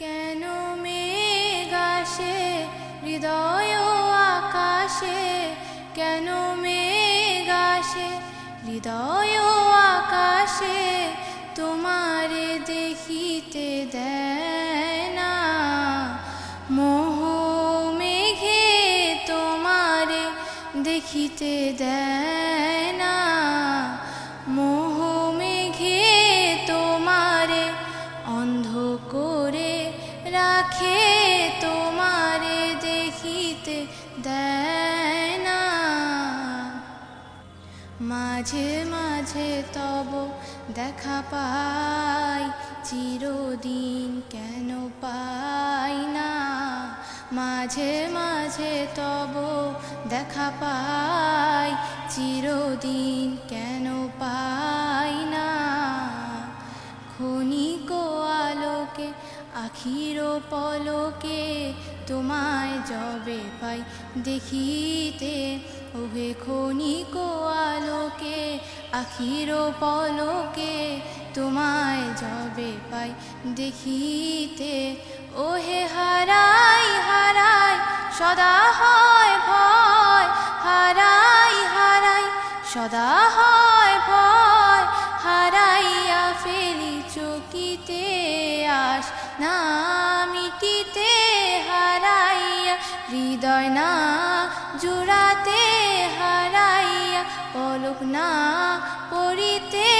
কেন মেঘ আসে হৃদয় আকাশে, কেন মেঘ আসে হৃদয় আকাশে, তোমারে দেখিতে দেয় না। মোহ মেঘে তোমারে দেখিতে দেয় না, মোহ মেঘে তোমারে অন্ধ করে রাখে, তোমারে দেখিতে দেয় না। মাঝে মাঝে তব দেখা পাই, চিরদিন কেন পাই না। মাঝে মাঝে তব দেখা পাই, চিরদিন কেন পাই না। ক্ষণিক আলোকে আখির পলকে তোমায় যবে পাই দেখিতে, ওহে ক্ষণিক আলোকে আখির পলকে তোমায় যবে পাই দেখিতে, ওহে হারাই হারাই সদা হয় ভয়, হারাই হারাই সদা হয় ভয়, হারাইয়া ফেলি চকিতে আস না মিটিতে, হারাইয়া হৃদয় না জুড়াতে, হারাইয়া পলক না পড়িতে।